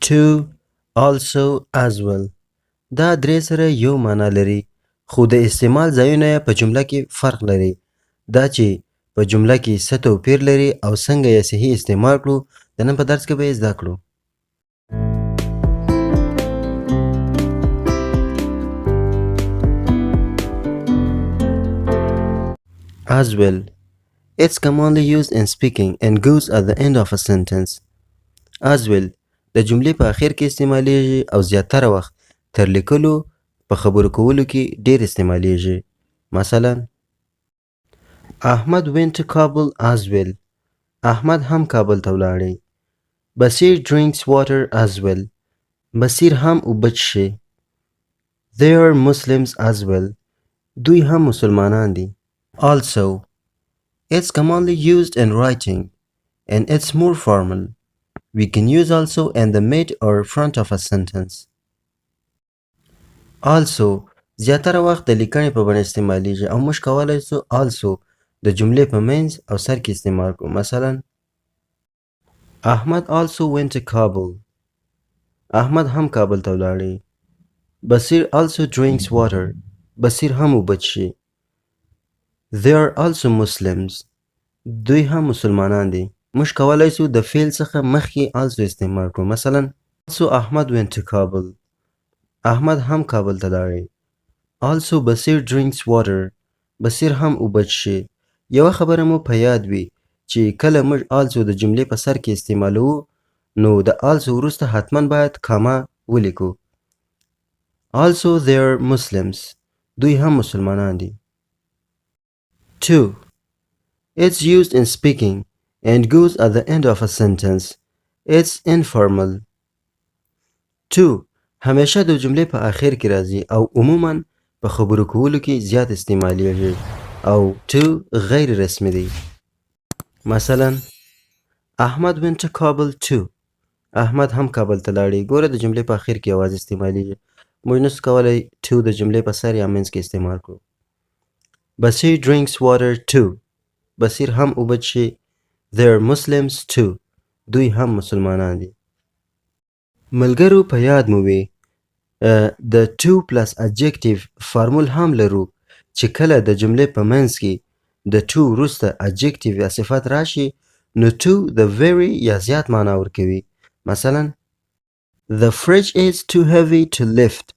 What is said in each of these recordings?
to also as well دا درې سره یو معنا لري خو د استعمال ځایونه په جمله کې فرق لري دا چې په جمله کې څه توپیر لري او څنګه یې صحیح استعمال کړو د نن په درس کې به یې زده کړو as well it's commonly used in speaking and goes at the end of a sentence as well د جملې په اخر کې استعمالیږي او زیاتره وخت تر لیکلو په خبرو کولو کې ډیر استعمالیږي مثلا احمد went to Kabul as well احمد هم کابل ته ولاړی بصیر drinks water as well بصیر هم اوبه څښي they are Muslims as well دوی هم مسلمانان دي also it's commonly used in writing and it's more formal we can use also in the mid or front of a sentence also زیاتره وخت د لیکنې په بڼه استعمالیږي او موږ کولی سو also د جملې په منځ او سر کې استعمال کړو مثلا احمد also went to Kabul احمد هم کابل ته ولاړی بصیر also drinks water بصیر هم اوبه څښي they are also Muslims دوی هم مسلمانان دي موږ کولی سو د فعل څخه مخکې also استعمال کړو مثلا also احمد went to Kabul احمد هم کابل ته لاړی also بصیر drinks water بصیر هم اوبه څښي یوه خبره مو په یاد وي چې کله موږ also د جملې په سر کې استعمالوو نو د also وروسته حتما باید کاما ولیکو also they are Muslims دوی هم مسلمانان دي 2. It's used in speaking and goes at the end of a sentence. It's informal. 2. همیشه د جملې په آخر کې راځي او عموما په خبرو کولو کې زیات استعمالیږي او 2 غیر رسمي دی مثلا احمد went to Kabul too احمد هم کابل ته لاړی ګوره د جملې په آخر کې یوازې استعمالیږي موږ نسو کولی 2 د جملې په سر یا منځ کې استعمال کړو بصیر drinks water too بصیر هم اوبه څښي they are Muslims too دوی هم مسلمانان دي ملګرو په یاد مو وي د 2 plus adjective فارمول هم لرو چې کله د جملې په منځ کې د 2 وروسته adjective یا صفت راشي نو 2 د very یا زیات معنا ورکوي مثلا the fridge is too heavy to lift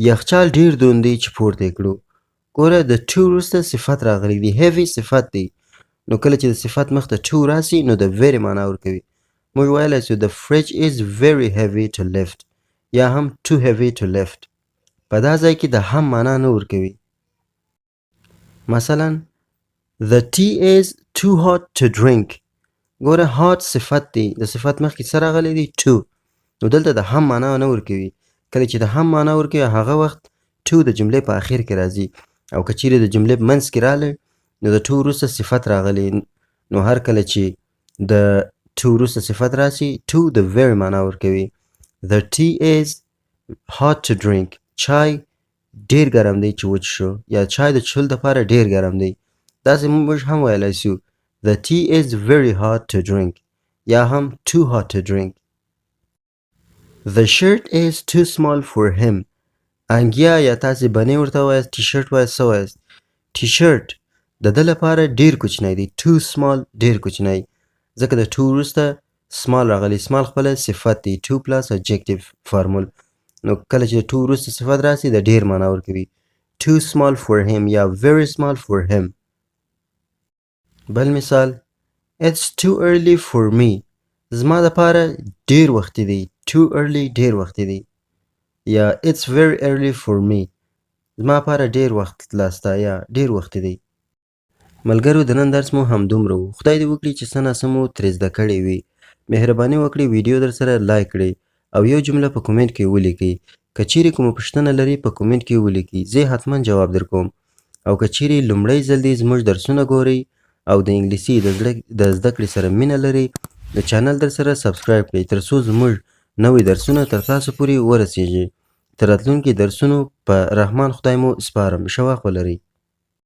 یخچال ډیر دروند دی چې پورته یې کړو ګوره د 2 وروسته صفت راغلی دی heavy صفت دی نو کله چې د صفت مخته 2 راسي نو د very معنا ورکوي موږ ویلی سو the fridge is very heavy to lift یا هم too heavy to lift په دا ځای کې د هم معنا نه ورکوي مثلا the tea is too hot to drink ګوره hot صفت دی د صفت مخکې څه راغلی دی 2 نو دلته د هم معنا نه ورکوي کله چې د هم معنا ورکوي هغه وخت 2 د جملې په آخر کې راځي او که چیرې د جملې په منځ کې راغلی نو د 2 وروسته صفت راغلی نو هر کله چې د 2 وروسته صفت راسي 2 د very معنا ورکوي the tea is hot to drink چای ډیر ګرم دی چې وڅښو یا چای د څښلو دپاره ډیر ګرم دی داسې موږ هم ویلی سو the tea is very hot to drink یا هم too hot to drink the shirt is too small for him انګیا یا تاسې بنې ورته وایاست ټي شرټ وایاست څه وایاست ټي شرټ د ده لپاره ډیر کوچنی دی too small ډیر کوچنی ځکه د 2 وروسته small راغلی small خپله صفت دی 2 plus adjective فارمول نو کله چې د 2 وروسته صفت راسي د ډیر معنا ورکوي too small for him یا very small for him بل مثال it's too early for me زما دپاره ډیر وختي دی too early ډیر وختي دی یا it's very early for me زما لپاره ډیر وخت لاسته یا ډیر وختي دی ملګرو د نن درس مو همدومره و خدای دې وکړي چې څه ناڅه مو ترې زده کړې وي مهرباني وکړئ ویډیو در سره لایک کړئ او یو جمله په کومنټ کې ولیکئ که چیرې کومه پوښتنه لرئ په کومنټ کې ولیکئ زه حتما جواب در کوم او که چیرې لومړی ځل دې زموږ درسونه ګورئ او د انګلیسي د زده کړې سره مینه لرئ د چانل در سره سبسکرایب کړئ تر څو زموږ نوې درسونه تر تاسو پورې ورسیږي تر راتلونکي درسونو په رحمان خدای مو سپارم ښه وخت ولرئ